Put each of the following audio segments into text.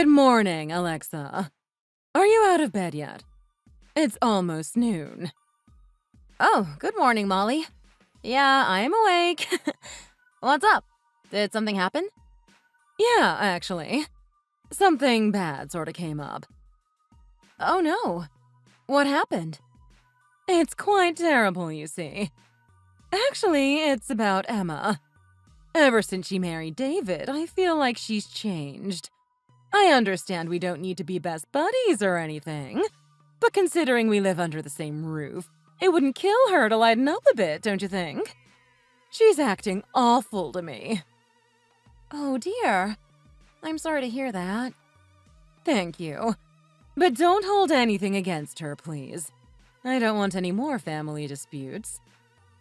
Good morning, Alexa. Are you out of bed yet? It's almost noon. Oh, good morning, Molly. Yeah, I'm awake. What's up? Did something happen? Yeah, actually. Something bad sorta came up. Oh no. What happened? It's quite terrible, you see. Actually, it's about Emma. Ever since she married David, I feel like she's changed. I understand we don't need to be best buddies or anything, but considering we live under the same roof, it wouldn't kill her to lighten up a bit, don't you think? She's acting awful to me. Oh dear. I'm sorry to hear that. Thank you. But don't hold anything against her, please. I don't want any more family disputes.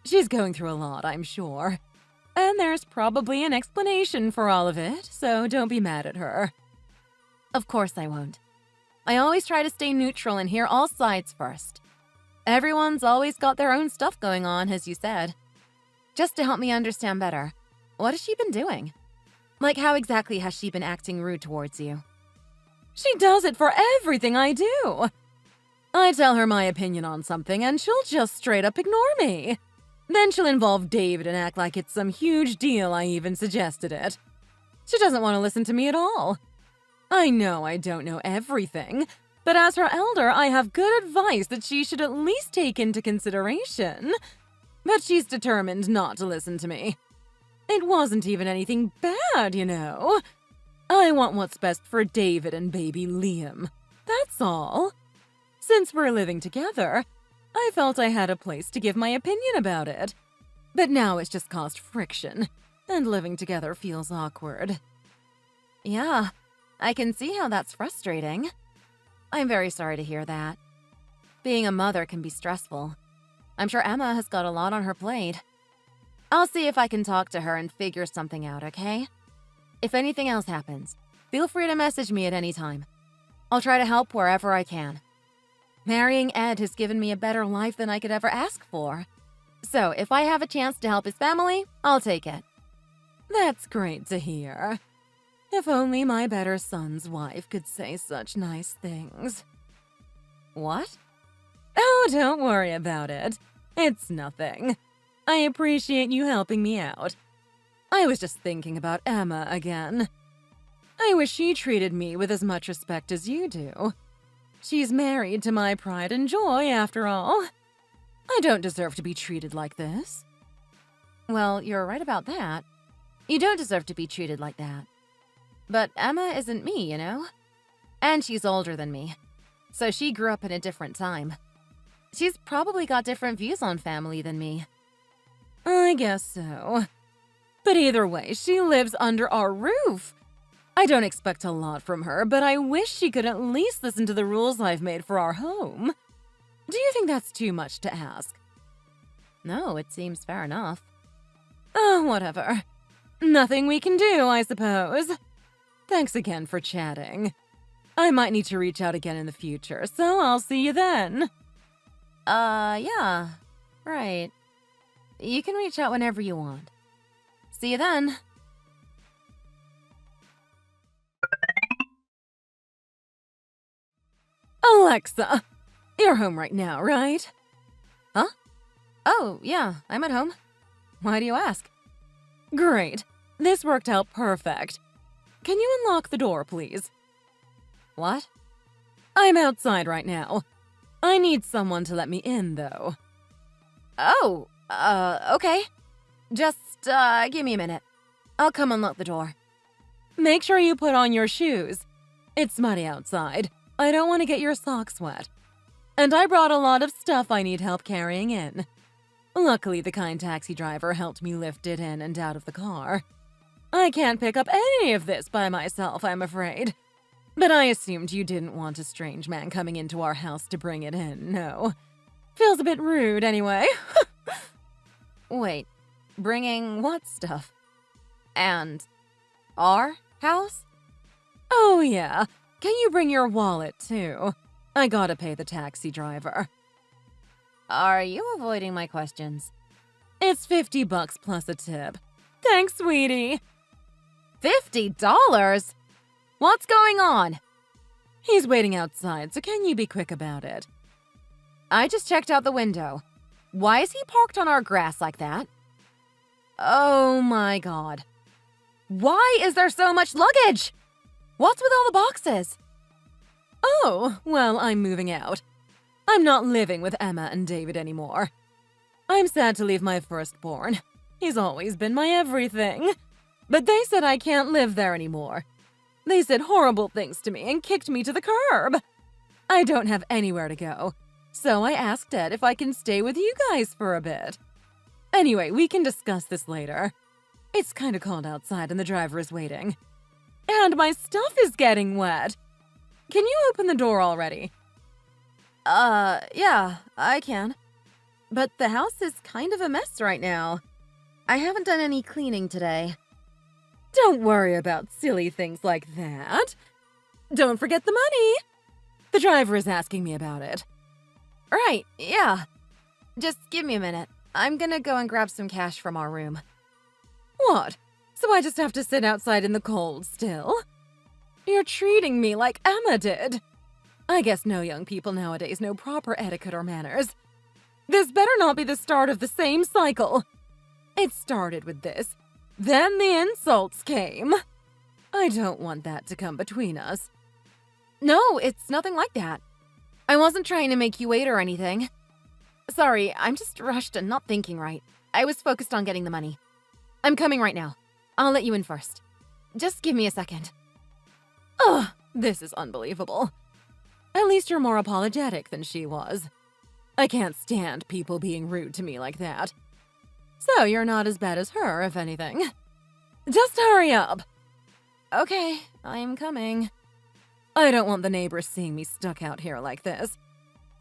She's going through a lot, I'm sure. And there's probably an explanation for all of it, so don't be mad at her. Of course I won't. I always try to stay neutral and hear all sides first. Everyone's always got their own stuff going on, as you said. Just to help me understand better, what has she been doing? Like, how exactly has she been acting rude towards you? She does it for everything I do. I tell her my opinion on something and she'll just straight up ignore me. Then she'll involve David and act like it's some huge deal I even suggested it. She doesn't want to listen to me at all. I know I don't know everything, but as her elder, I have good advice that she should at least take into consideration. But she's determined not to listen to me. It wasn't even anything bad, you know. I want what's best for David and baby Liam. That's all. Since we're living together, I felt I had a place to give my opinion about it. But now it's just caused friction, and living together feels awkward. Yeah, I can see how that's frustrating. I'm very sorry to hear that. Being a mother can be stressful. I'm sure Emma has got a lot on her plate. I'll see if I can talk to her and figure something out, okay? If anything else happens, feel free to message me at any time. I'll try to help wherever I can. Marrying Ed has given me a better life than I could ever ask for. So if I have a chance to help his family, I'll take it. That's great to hear. If only my better son's wife could say such nice things. What? Oh, don't worry about it. It's nothing. I appreciate you helping me out. I was just thinking about Emma again. I wish she treated me with as much respect as you do. She's married to my pride and joy, after all. I don't deserve to be treated like this. Well, you're right about that. You don't deserve to be treated like that. But Emma isn't me, you know? And she's older than me, so she grew up in a different time. She's probably got different views on family than me. I guess so. But either way, she lives under our roof. I don't expect a lot from her, but I wish she could at least listen to the rules I've made for our home. Do you think that's too much to ask? No, it seems fair enough. Oh, whatever. Nothing we can do, I suppose. Thanks again for chatting. I might need to reach out again in the future, so I'll see you then. Yeah. Right. You can reach out whenever you want. See you then. Alexa, you're home right now, right? Huh? Oh, yeah, I'm at home. Why do you ask? Great. This worked out perfect. Can you unlock the door, please? What? I'm outside right now. I need someone to let me in, though. Oh, okay. Just, give me a minute. I'll come unlock the door. Make sure you put on your shoes. It's muddy outside. I don't want to get your socks wet. And I brought a lot of stuff I need help carrying in. Luckily, the kind taxi driver helped me lift it in and out of the car. I can't pick up any of this by myself, I'm afraid. But I assumed you didn't want a strange man coming into our house to bring it in, no. Feels a bit rude, anyway. Wait, bringing what stuff? And our house? Oh, yeah. Can you bring your wallet, too? I gotta pay the taxi driver. Are you avoiding my questions? It's $50 plus a tip. Thanks, sweetie. $50? What's going on? He's waiting outside, so can you be quick about it? I just checked out the window. Why is he parked on our grass like that? Oh my god. Why is there so much luggage? What's with all the boxes? Oh, well, I'm moving out. I'm not living with Emma and David anymore. I'm sad to leave my firstborn. He's always been my everything. But they said I can't live there anymore. They said horrible things to me and kicked me to the curb. I don't have anywhere to go, so I asked Ed if I can stay with you guys for a bit. Anyway, we can discuss this later. It's kind of cold outside and the driver is waiting. And my stuff is getting wet. Can you open the door already? Yeah, I can. But the house is kind of a mess right now. I haven't done any cleaning today. Don't worry about silly things like that. Don't forget the money. The driver is asking me about it. Right, yeah. Just give me a minute. I'm gonna go and grab some cash from our room. What? So I just have to sit outside in the cold still? You're treating me like Emma did. I guess no young people nowadays know proper etiquette or manners. This better not be the start of the same cycle. It started with this. Then the insults came. I don't want that to come between us. No, it's nothing like that. I wasn't trying to make you wait or anything. Sorry, I'm just rushed and not thinking right. I was focused on getting the money. I'm coming right now. I'll let you in first. Just give me a second. Ugh, this is unbelievable. At least you're more apologetic than she was. I can't stand people being rude to me like that. So you're not as bad as her, if anything. Just hurry up. Okay, I'm coming. I don't want the neighbors seeing me stuck out here like this.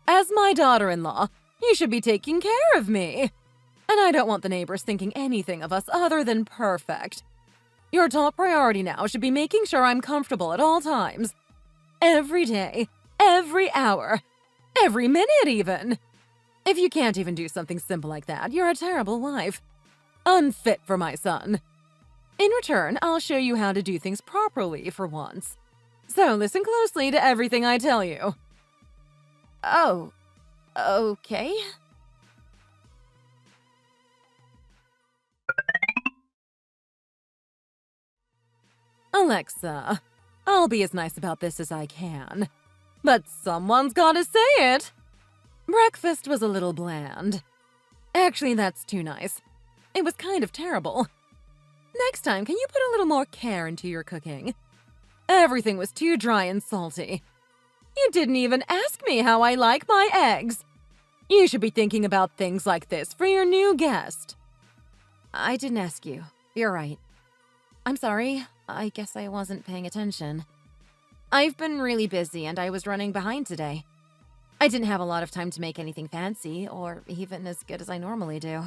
As my daughter-in-law, you should be taking care of me. And I don't want the neighbors thinking anything of us other than perfect. Your top priority now should be making sure I'm comfortable at all times. Every day, every hour, every minute even. If you can't even do something simple like that, you're a terrible wife. Unfit for my son. In return, I'll show you how to do things properly for once. So listen closely to everything I tell you. Oh, okay. Alexa, I'll be as nice about this as I can. But someone's gotta say it. Breakfast was a little bland. Actually, that's too nice. It was kind of terrible. Next time, can you put a little more care into your cooking? Everything was too dry and salty. You didn't even ask me how I like my eggs. You should be thinking about things like this for your new guest. I didn't ask you. You're right. I'm sorry. I guess I wasn't paying attention. I've been really busy and I was running behind today. I didn't have a lot of time to make anything fancy or even as good as I normally do.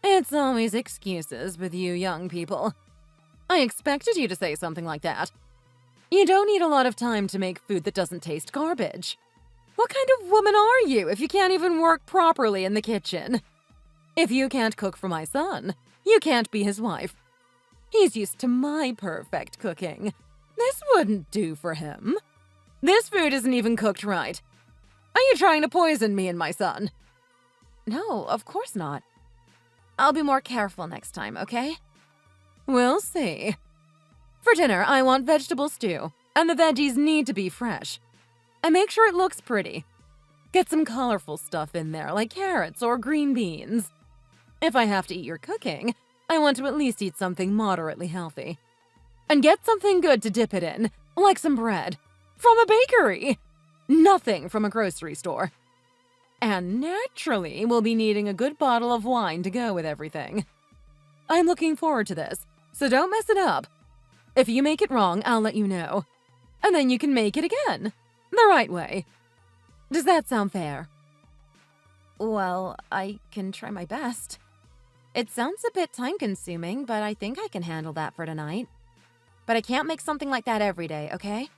It's always excuses with you young people. I expected you to say something like that. You don't need a lot of time to make food that doesn't taste garbage. What kind of woman are you if you can't even work properly in the kitchen? If you can't cook for my son, you can't be his wife. He's used to my perfect cooking. This wouldn't do for him. This food isn't even cooked right. Are you trying to poison me and my son? No, of course not. I'll be more careful next time, okay? We'll see. For dinner, I want vegetable stew, and the veggies need to be fresh. And make sure it looks pretty. Get some colorful stuff in there, like carrots or green beans. If I have to eat your cooking, I want to at least eat something moderately healthy. And get something good to dip it in, like some bread. From a bakery! Nothing from a grocery store. And naturally, we'll be needing a good bottle of wine to go with everything. I'm looking forward to this, so don't mess it up. If you make it wrong, I'll let you know. And then you can make it again. The right way. Does that sound fair? Well, I can try my best. It sounds a bit time-consuming, but I think I can handle that for tonight. But I can't make something like that every day, okay?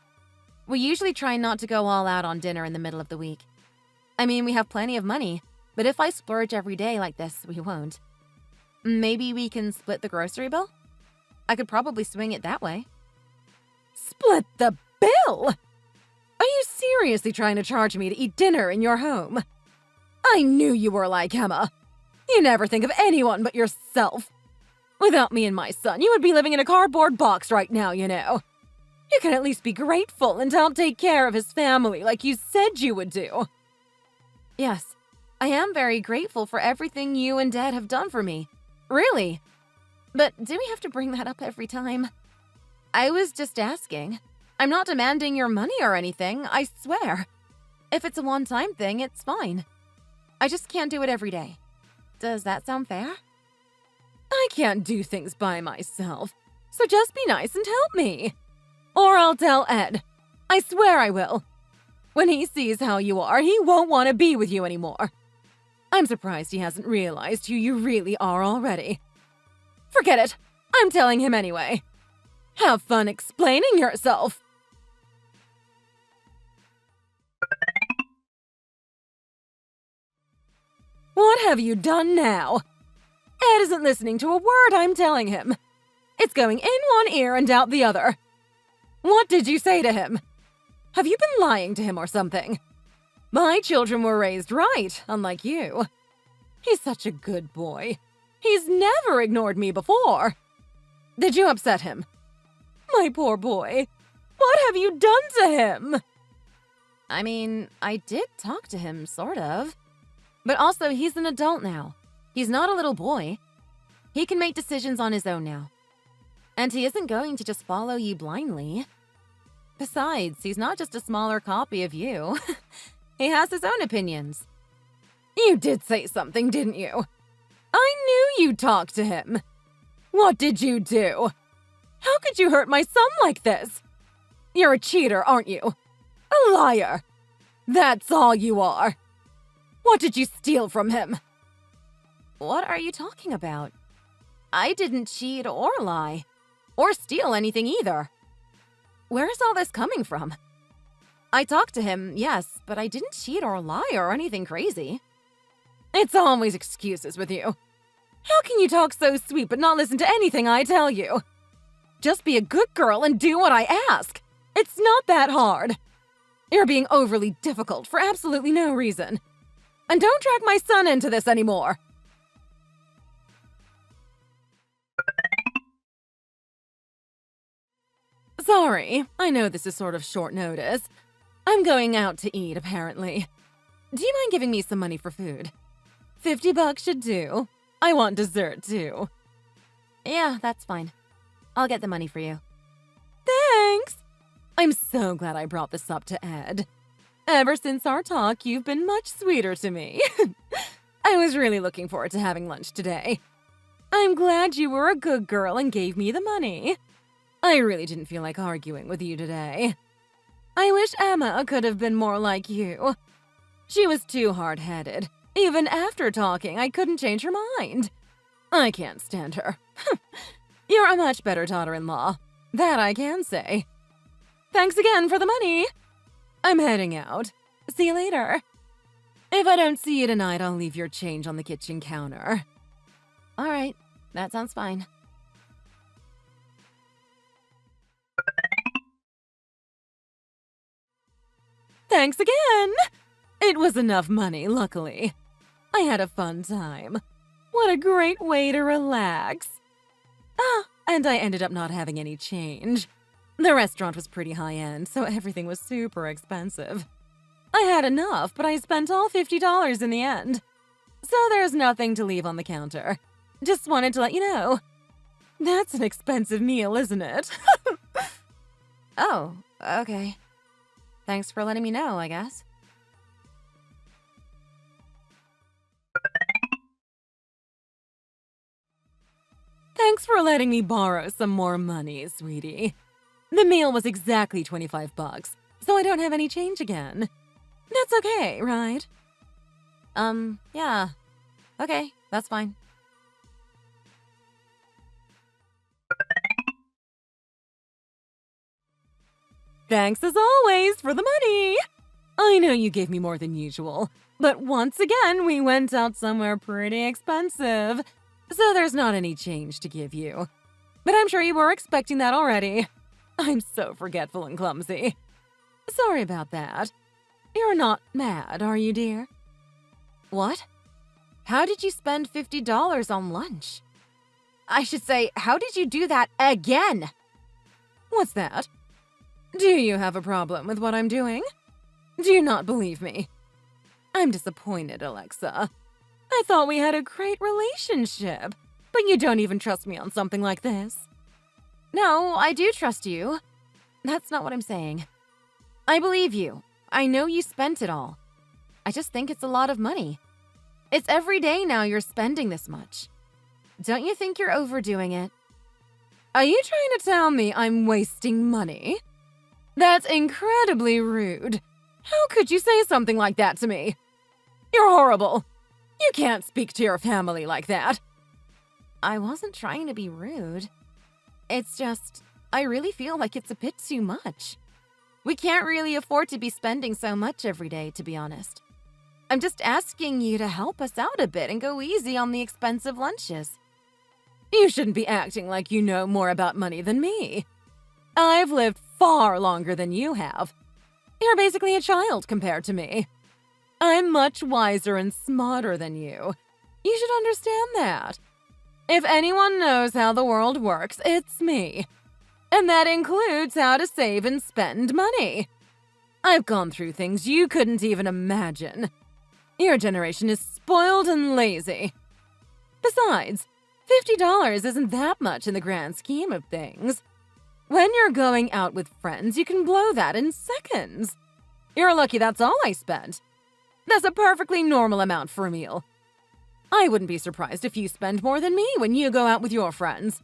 We usually try not to go all out on dinner in the middle of the week. I mean, we have plenty of money, but if I splurge every day like this, we won't. Maybe we can split the grocery bill? I could probably swing it that way. Split the bill? Are you seriously trying to charge me to eat dinner in your home? I knew you were like Emma. You never think of anyone but yourself. Without me and my son, you would be living in a cardboard box right now, you know. You can at least be grateful and help take care of his family like you said you would do. Yes, I am very grateful for everything you and Dad have done for me. Really. But do we have to bring that up every time? I was just asking. I'm not demanding your money or anything, I swear. If it's a one-time thing, it's fine. I just can't do it every day. Does that sound fair? I can't do things by myself, so just be nice and help me. Or I'll tell Ed. I swear I will. When he sees how you are, he won't want to be with you anymore. I'm surprised he hasn't realized who you really are already. Forget it. I'm telling him anyway. Have fun explaining yourself. What have you done now? Ed isn't listening to a word I'm telling him. It's going in one ear and out the other. What did you say to him? Have you been lying to him or something? My children were raised right, unlike you. He's such a good boy. He's never ignored me before. Did you upset him? My poor boy. What have you done to him? I mean, I did talk to him, sort of. But also, he's an adult now. He's not a little boy. He can make decisions on his own now. And he isn't going to just follow you blindly. Besides, he's not just a smaller copy of you. He has his own opinions. You did say something, didn't you? I knew you'd talk to him. What did you do? How could you hurt my son like this? You're a cheater, aren't you? A liar. That's all you are. What did you steal from him? What are you talking about? I didn't cheat or lie. Or steal anything either. Where's all this coming from? I talked to him, yes, but I didn't cheat or lie or anything crazy. It's always excuses with you. How can you talk so sweet but not listen to anything I tell you? Just be a good girl and do what I ask. It's not that hard. You're being overly difficult for absolutely no reason. And don't drag my son into this anymore. Sorry, I know this is sort of short notice. I'm going out to eat, apparently. Do you mind giving me some money for food? $50 should do. I want dessert, too. Yeah, that's fine. I'll get the money for you. Thanks! I'm so glad I brought this up to Ed. Ever since our talk, you've been much sweeter to me. I was really looking forward to having lunch today. I'm glad you were a good girl and gave me the money. I really didn't feel like arguing with you today. I wish Emma could have been more like you. She was too hard-headed. Even after talking, I couldn't change her mind. I can't stand her. You're a much better daughter-in-law. That I can say. Thanks again for the money. I'm heading out. See you later. If I don't see you tonight, I'll leave your change on the kitchen counter. All right, that sounds fine. Thanks again! It was enough money, luckily. I had a fun time. What a great way to relax. Ah, and I ended up not having any change. The restaurant was pretty high-end, so everything was super expensive. I had enough, but I spent all $50 in the end. So there's nothing to leave on the counter. Just wanted to let you know. That's an expensive meal, isn't it? Oh, okay. Thanks for letting me know, I guess. Thanks for letting me borrow some more money, sweetie. The meal was exactly $25, so I don't have any change again. That's okay, right? Yeah. Okay, that's fine. Thanks as always for the money! I know you gave me more than usual, but once again we went out somewhere pretty expensive, so there's not any change to give you. But I'm sure you were expecting that already. I'm so forgetful and clumsy. Sorry about that. You're not mad, are you, dear? What? How did you spend $50 on lunch? I should say, how did you do that again? What's that? Do you have a problem with what I'm doing? Do you not believe me? I'm disappointed, Alexa. I thought we had a great relationship, but you don't even trust me on something like this. No, I do trust you. That's not what I'm saying. I believe you. I know you spent it all. I just think it's a lot of money. It's every day now you're spending this much. Don't you think you're overdoing it? Are you trying to tell me I'm wasting money? That's incredibly rude. How could you say something like that to me? You're horrible. You can't speak to your family like that. I wasn't trying to be rude. It's just, I really feel like it's a bit too much. We can't really afford to be spending so much every day, to be honest. I'm just asking you to help us out a bit and go easy on the expensive lunches. You shouldn't be acting like you know more about money than me. I've lived far longer than you have. You're basically a child compared to me. I'm much wiser and smarter than you. You should understand that. If anyone knows how the world works, it's me. And that includes how to save and spend money. I've gone through things you couldn't even imagine. Your generation is spoiled and lazy. Besides, $50 isn't that much in the grand scheme of things. When you're going out with friends, you can blow that in seconds. You're lucky that's all I spent. That's a perfectly normal amount for a meal. I wouldn't be surprised if you spend more than me when you go out with your friends.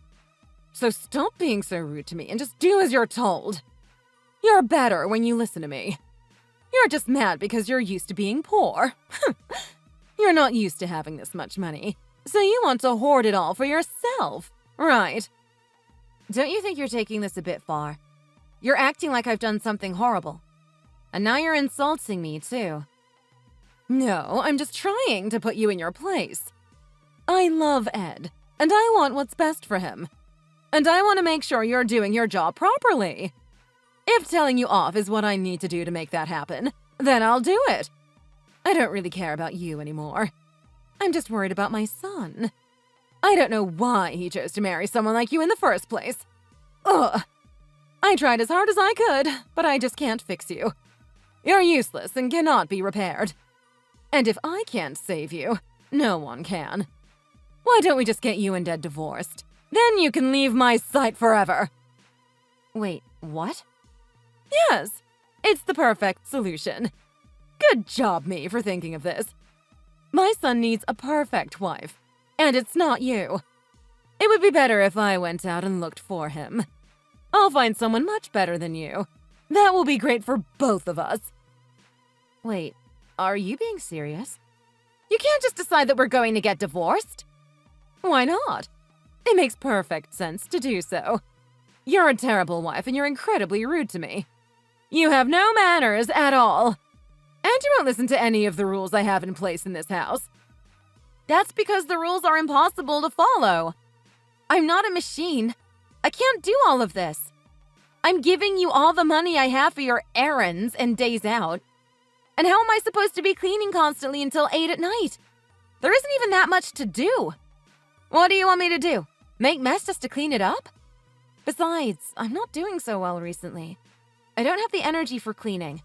So stop being so rude to me and just do as you're told. You're better when you listen to me. You're just mad because you're used to being poor. You're not used to having this much money, so you want to hoard it all for yourself, right? Don't you think you're taking this a bit far? You're acting like I've done something horrible. And now you're insulting me, too. No, I'm just trying to put you in your place. I love Ed, and I want what's best for him. And I want to make sure you're doing your job properly. If telling you off is what I need to do to make that happen, then I'll do it. I don't really care about you anymore. I'm just worried about my son. I don't know why he chose to marry someone like you in the first place. Ugh. I tried as hard as I could, but I just can't fix you. You're useless and cannot be repaired. And if I can't save you, no one can. Why don't we just get you and Ed divorced? Then you can leave my sight forever. Wait, what? Yes, it's the perfect solution. Good job, me, for thinking of this. My son needs a perfect wife, and it's not you. It would be better if I went out and looked for him. I'll find someone much better than you. That will be great for both of us. Wait, are you being serious? You can't just decide that we're going to get divorced. Why not? It makes perfect sense to do so. You're a terrible wife and you're incredibly rude to me. You have no manners at all. And you won't listen to any of the rules I have in place in this house. That's because the rules are impossible to follow. I'm not a machine. I can't do all of this. I'm giving you all the money I have for your errands and days out. And how am I supposed to be cleaning constantly until 8 at night? There isn't even that much to do. What do you want me to do? Make mess just to clean it up? Besides, I'm not doing so well recently. I don't have the energy for cleaning.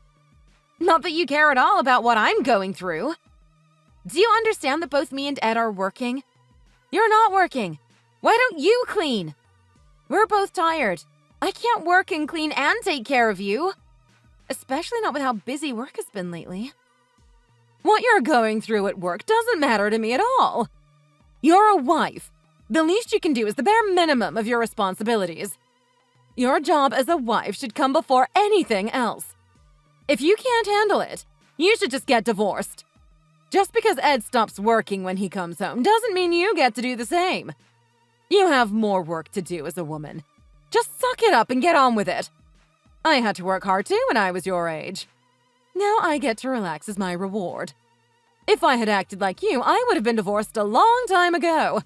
Not that you care at all about what I'm going through. Do you understand that both me and Ed are working? You're not working. Why don't you clean? We're both tired. I can't work and clean and take care of you. Especially not with how busy work has been lately. What you're going through at work doesn't matter to me at all. You're a wife. The least you can do is the bare minimum of your responsibilities. Your job as a wife should come before anything else. If you can't handle it, you should just get divorced. Just because Ed stops working when he comes home doesn't mean you get to do the same. You have more work to do as a woman. Just suck it up and get on with it. I had to work hard too when I was your age. Now I get to relax as my reward. If I had acted like you, I would have been divorced a long time ago.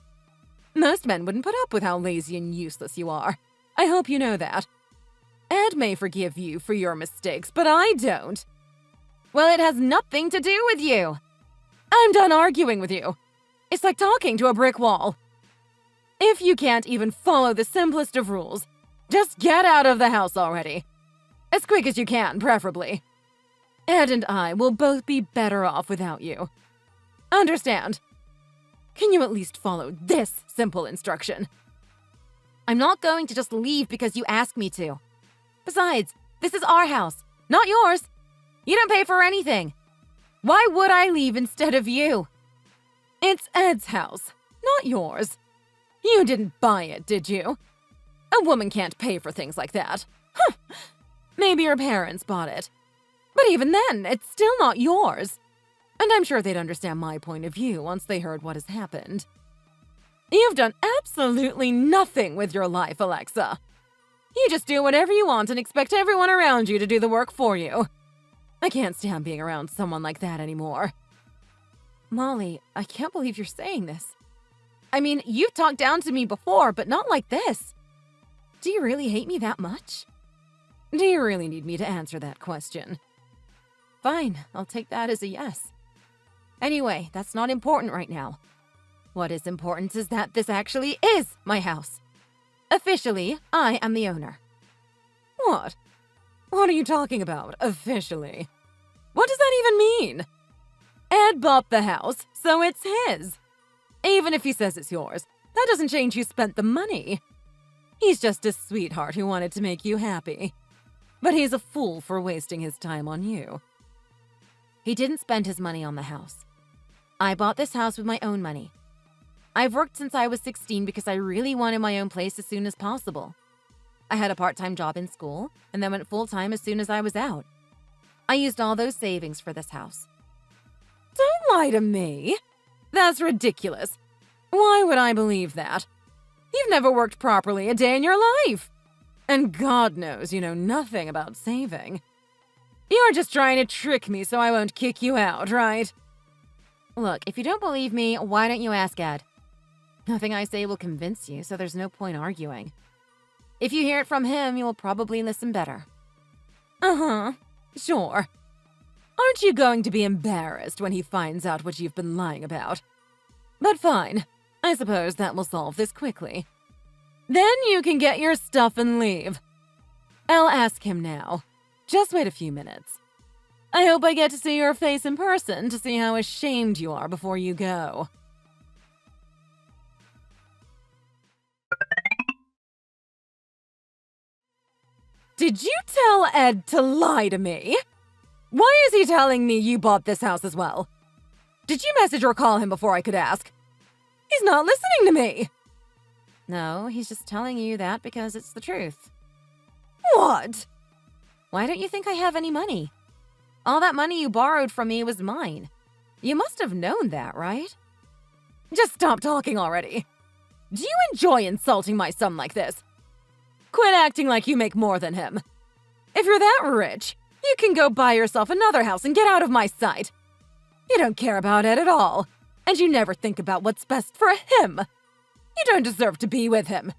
Most men wouldn't put up with how lazy and useless you are. I hope you know that. Ed may forgive you for your mistakes, but I don't. Well, it has nothing to do with you. I'm done arguing with you. It's like talking to a brick wall. If you can't even follow the simplest of rules, just get out of the house already. As quick as you can, preferably. Ed and I will both be better off without you. Understand? Can you at least follow this simple instruction? I'm not going to just leave because you ask me to. Besides, this is our house, not yours. You don't pay for anything. Why would I leave instead of you? It's Ed's house, not yours. You didn't buy it, did you? A woman can't pay for things like that. Huh. Maybe your parents bought it. But even then, it's still not yours. And I'm sure they'd understand my point of view once they heard what has happened. You've done absolutely nothing with your life, Alexa. You just do whatever you want and expect everyone around you to do the work for you. I can't stand being around someone like that anymore. Molly, I can't believe you're saying this. I mean, you've talked down to me before, but not like this. Do you really hate me that much? Do you really need me to answer that question? Fine, I'll take that as a yes. Anyway, that's not important right now. What is important is that this actually is my house. Officially, I am the owner. What? What are you talking about, officially? What does that even mean? Ed bought the house, so it's his. Even if he says it's yours, that doesn't change who spent the money. He's just a sweetheart who wanted to make you happy. But he's a fool for wasting his time on you. He didn't spend his money on the house. I bought this house with my own money. I've worked since I was 16 because I really wanted my own place as soon as possible. I had a part-time job in school and then went full-time as soon as I was out. I used all those savings for this house. Don't lie to me. That's ridiculous. Why would I believe that? You've never worked properly a day in your life. And God knows you know nothing about saving. You're just trying to trick me so I won't kick you out, right? Look, if you don't believe me, why don't you ask Ed? Nothing I say will convince you, so there's no point arguing. If you hear it from him, you will probably listen better. Uh-huh, sure. Aren't you going to be embarrassed when he finds out what you've been lying about? But fine, I suppose that will solve this quickly. Then you can get your stuff and leave. I'll ask him now. Just wait a few minutes. I hope I get to see your face in person to see how ashamed you are before you go. Did you tell Ed to lie to me? Why is he telling me you bought this house as well? Did you message or call him before I could ask? He's not listening to me. No, he's just telling you that because it's the truth. What? Why don't you think I have any money? All that money you borrowed from me was mine. You must have known that, right? Just stop talking already. Do you enjoy insulting my son like this? Quit acting like you make more than him. If you're that rich, you can go buy yourself another house and get out of my sight. You don't care about Ed at all, and you never think about what's best for him. You don't deserve to be with him.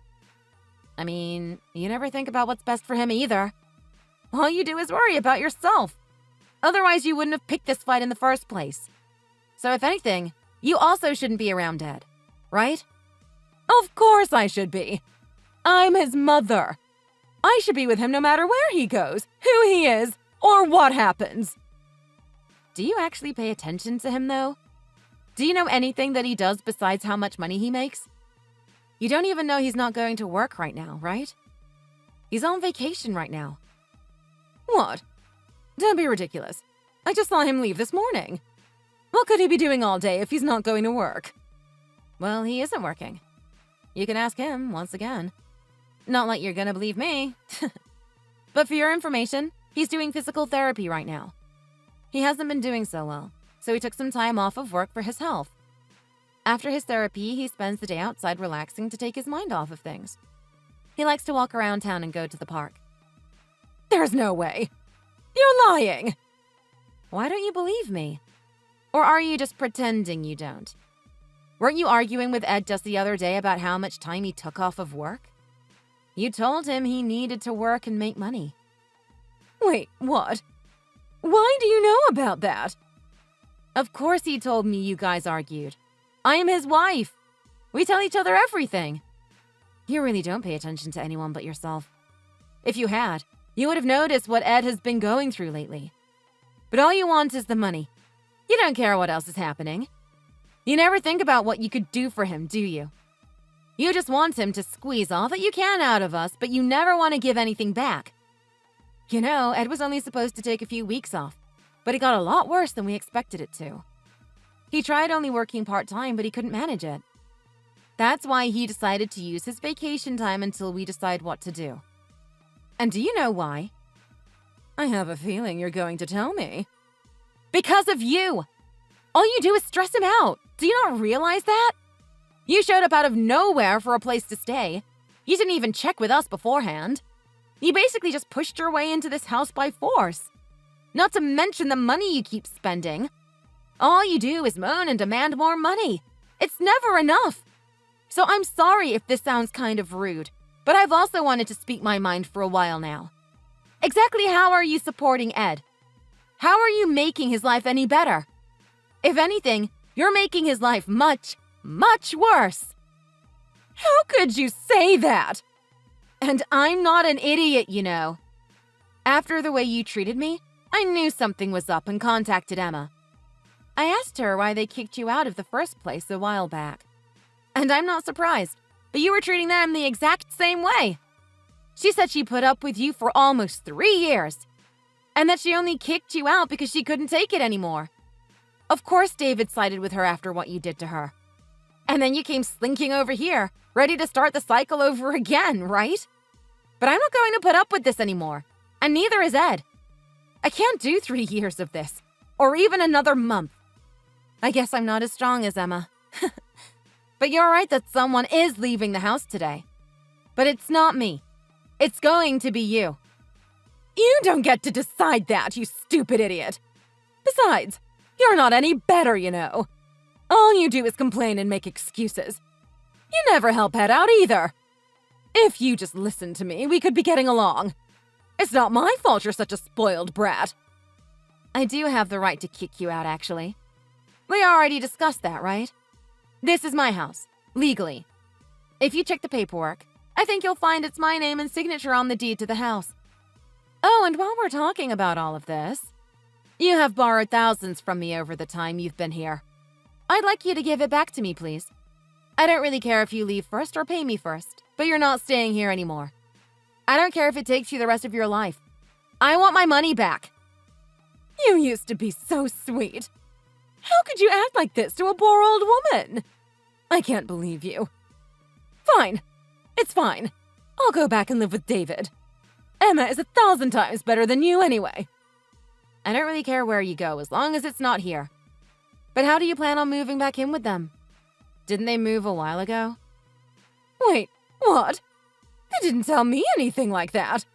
I mean, you never think about what's best for him either. All you do is worry about yourself. Otherwise, you wouldn't have picked this fight in the first place. So if anything, you also shouldn't be around Ed, right? Of course I should be. I'm his mother. I should be with him no matter where he goes, who he is, or what happens. Do you actually pay attention to him, though? Do you know anything that he does besides how much money he makes? You don't even know he's not going to work right now, right? He's on vacation right now. What? Don't be ridiculous. I just saw him leave this morning. What could he be doing all day if he's not going to work? Well, he isn't working. You can ask him once again. Not like you're gonna believe me. But for your information, he's doing physical therapy right now. He hasn't been doing so well, so he took some time off of work for his health. After his therapy, he spends the day outside relaxing to take his mind off of things. He likes to walk around town and go to the park. There's no way. You're lying. Why don't you believe me? Or are you just pretending you don't? Weren't you arguing with Ed just the other day about how much time he took off of work? You told him he needed to work and make money, Wait, what? Why do you know about that? Of course he told me you guys argued. I am his wife. We tell each other everything. You really don't pay attention to anyone but yourself. If you had, you would have noticed what Ed has been going through lately. But all you want is the money. You don't care what else is happening. You never think about what you could do for him, do you? You just want him to squeeze all that you can out of us, but you never want to give anything back. You know, Ed was only supposed to take a few weeks off, but it got a lot worse than we expected it to. He tried only working part-time, but he couldn't manage it. That's why he decided to use his vacation time until we decide what to do. And do you know why? I have a feeling you're going to tell me. Because of you! All you do is stress him out. Do you not realize that? You showed up out of nowhere for a place to stay. You didn't even check with us beforehand. You basically just pushed your way into this house by force. Not to mention the money you keep spending. All you do is moan and demand more money. It's never enough. So I'm sorry if this sounds kind of rude, but I've also wanted to speak my mind for a while now. Exactly how are you supporting Ed? How are you making his life any better? If anything, you're making his life much, much worse. How could you say that? And I'm not an idiot, you know. After the way you treated me, I knew something was up and contacted Emma. I asked her why they kicked you out of the first place a while back. And I'm not surprised, but you were treating them the exact same way. She said she put up with you for almost 3 years, and that she only kicked you out because she couldn't take it anymore. Of course David sided with her after what you did to her. And then you came slinking over here, ready to start the cycle over again, right? But I'm not going to put up with this anymore, and neither is Ed. I can't do 3 years of this, or even another month. I guess I'm not as strong as Emma. But you're right that someone is leaving the house today. But it's not me. It's going to be you. You don't get to decide that, you stupid idiot. Besides, you're not any better, you know. All you do is complain and make excuses. You never help Ed out either. If you just listened to me, we could be getting along. It's not my fault you're such a spoiled brat. I do have the right to kick you out, actually. We already discussed that, right? This is my house, legally. If you check the paperwork, I think you'll find it's my name and signature on the deed to the house. Oh, and while we're talking about all of this, you have borrowed thousands from me over the time you've been here. I'd like you to give it back to me, please. I don't really care if you leave first or pay me first, but you're not staying here anymore. I don't care if it takes you the rest of your life. I want my money back. You used to be so sweet. How could you act like this to a poor old woman? I can't believe you. Fine. It's fine. I'll go back and live with David. Emma is 1,000 times better than you anyway. I don't really care where you go as long as it's not here. But how do you plan on moving back in with them? Didn't they move a while ago? Wait, what? They didn't tell me anything like that.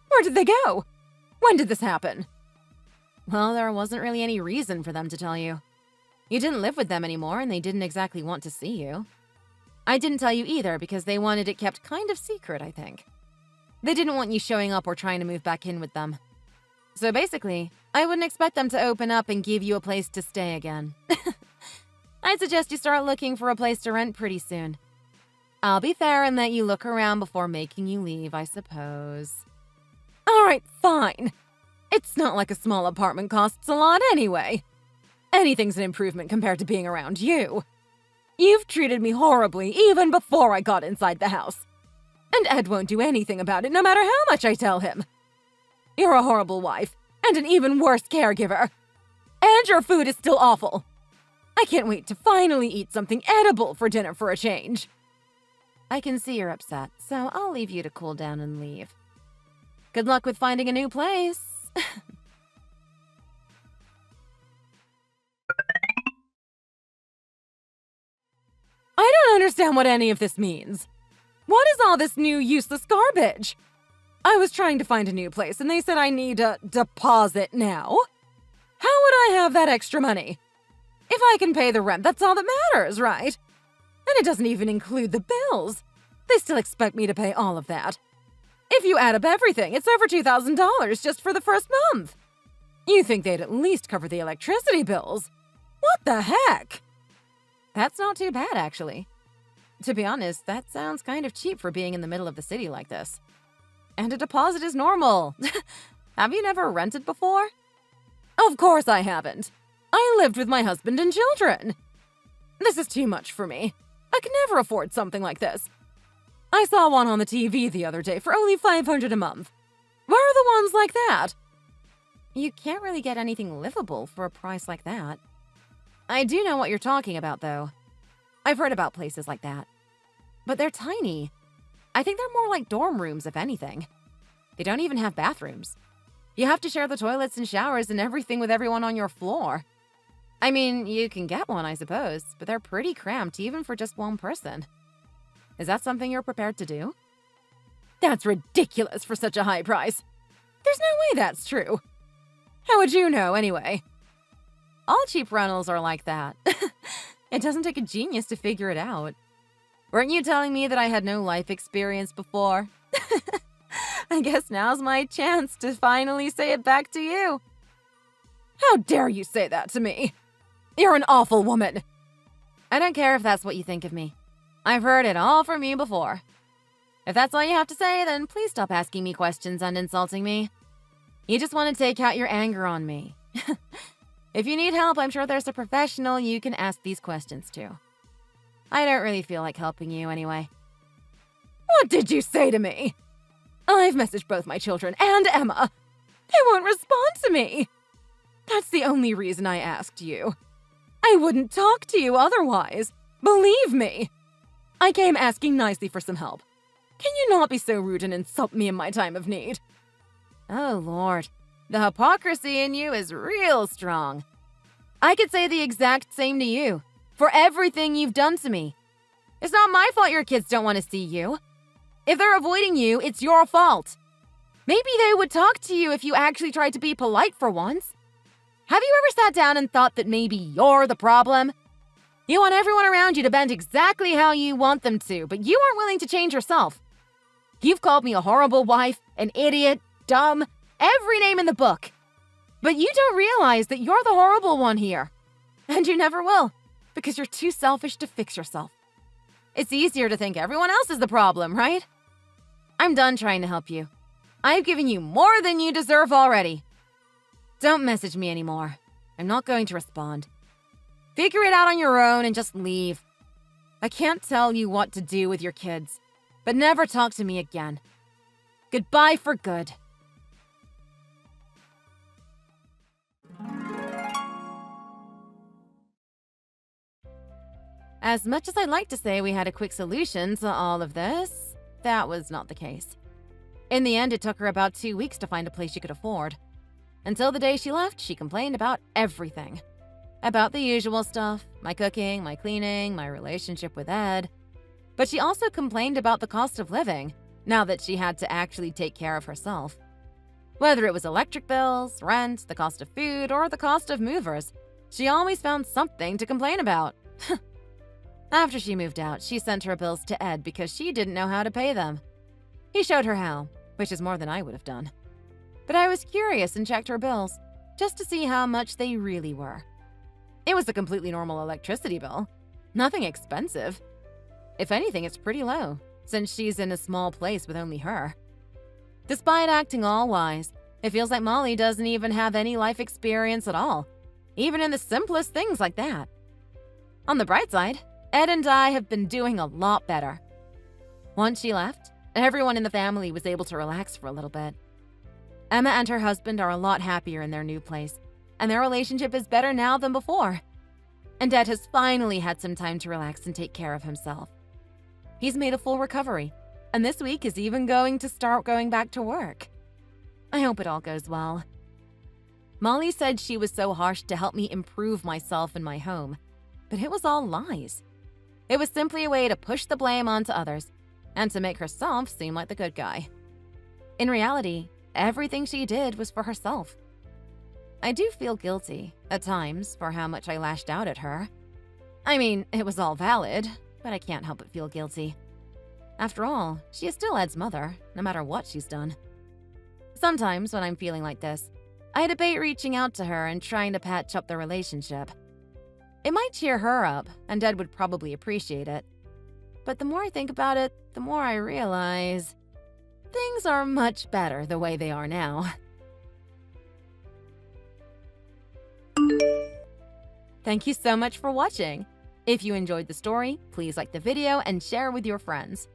Where did they go? When did this happen? Well, there wasn't really any reason for them to tell you. You didn't live with them anymore, and they didn't exactly want to see you. I didn't tell you either because they wanted it kept kind of secret, I think. They didn't want you showing up or trying to move back in with them. So basically, I wouldn't expect them to open up and give you a place to stay again. I'd suggest you start looking for a place to rent pretty soon. I'll be fair and let you look around before making you leave, I suppose. All right, fine. It's not like a small apartment costs a lot anyway. Anything's an improvement compared to being around you. You've treated me horribly even before I got inside the house. And Ed won't do anything about it no matter how much I tell him. You're a horrible wife and an even worse caregiver. And your food is still awful. I can't wait to finally eat something edible for dinner for a change. I can see you're upset, so I'll leave you to cool down and leave. Good luck with finding a new place. I don't understand what any of this means. What is all this new useless garbage? I was trying to find a new place and they said I need a deposit now. How would I have that extra money? If I can pay the rent, that's all that matters, right? And it doesn't even include the bills. They still expect me to pay all of that. If you add up everything, it's over $2,000 just for the first month. You think they'd at least cover the electricity bills? What the heck? That's not too bad, actually. To be honest, that sounds kind of cheap for being in the middle of the city like this. And a deposit is normal. Have you never rented before? Of course I haven't. I lived with my husband and children. This is too much for me. I could never afford something like this. I saw one on the TV the other day for only $500 a month. Where are the ones like that? You can't really get anything livable for a price like that. I do know what you're talking about, though. I've heard about places like that. But they're tiny. I think they're more like dorm rooms, if anything. They don't even have bathrooms. You have to share the toilets and showers and everything with everyone on your floor. I mean, you can get one, I suppose, but they're pretty cramped even for just one person. Is that something you're prepared to do? That's ridiculous for such a high price. There's no way that's true. How would you know, anyway? All cheap rentals are like that. It doesn't take a genius to figure it out. Weren't you telling me that I had no life experience before? I guess now's my chance to finally say it back to you. How dare you say that to me? You're an awful woman. I don't care if that's what you think of me. I've heard it all from you before. If that's all you have to say, then please stop asking me questions and insulting me. You just want to take out your anger on me. If you need help, I'm sure there's a professional you can ask these questions to. I don't really feel like helping you anyway. What did you say to me? I've messaged both my children and Emma. They won't respond to me. That's the only reason I asked you. I wouldn't talk to you otherwise. Believe me. I came asking nicely for some help. Can you not be so rude and insult me in my time of need? Oh, Lord. The hypocrisy in you is real strong. I could say the exact same to you, for everything you've done to me. It's not my fault your kids don't want to see you. If they're avoiding you, it's your fault. Maybe they would talk to you if you actually tried to be polite for once. Have you ever sat down and thought that maybe you're the problem? You want everyone around you to bend exactly how you want them to, but you aren't willing to change yourself. You've called me a horrible wife, an idiot, dumb, every name in the book. But you don't realize that you're the horrible one here. And you never will, because you're too selfish to fix yourself. It's easier to think everyone else is the problem, right? I'm done trying to help you. I've given you more than you deserve already. Don't message me anymore. I'm not going to respond. Figure it out on your own and just leave. I can't tell you what to do with your kids, but never talk to me again. Goodbye for good. As much as I'd like to say we had a quick solution to all of this, that was not the case. In the end, it took her about 2 weeks to find a place she could afford. Until the day she left, she complained about everything. About the usual stuff, my cooking, my cleaning, my relationship with Ed. But she also complained about the cost of living, now that she had to actually take care of herself. Whether it was electric bills, rent, the cost of food, or the cost of movers, she always found something to complain about. After she moved out, she sent her bills to Ed because she didn't know how to pay them. He showed her how, which is more than I would have done. But I was curious and checked her bills, just to see how much they really were. It was a completely normal electricity bill. Nothing expensive. If anything, it's pretty low, since she's in a small place with only her. Despite acting all wise, it feels like Molly doesn't even have any life experience at all, even in the simplest things like that. On the bright side, Ed and I have been doing a lot better. Once she left, everyone in the family was able to relax for a little bit. Emma and her husband are a lot happier in their new place, and their relationship is better now than before. And Ed has finally had some time to relax and take care of himself. He's made a full recovery, and this week is even going to start going back to work. I hope it all goes well. Molly said she was so harsh to help me improve myself and my home, but it was all lies. It was simply a way to push the blame onto others and to make herself seem like the good guy. In reality, everything she did was for herself. I do feel guilty, at times, for how much I lashed out at her. I mean, it was all valid, but I can't help but feel guilty. After all, she is still Ed's mother, no matter what she's done. Sometimes, when I'm feeling like this, I debate reaching out to her and trying to patch up the relationship. It might cheer her up, and Ed would probably appreciate it. But the more I think about it, the more I realize things are much better the way they are now. Thank you so much for watching. If you enjoyed the story, please like the video and share with your friends.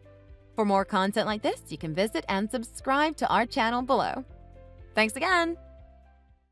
For more content like this, you can visit and subscribe to our channel below. Thanks again!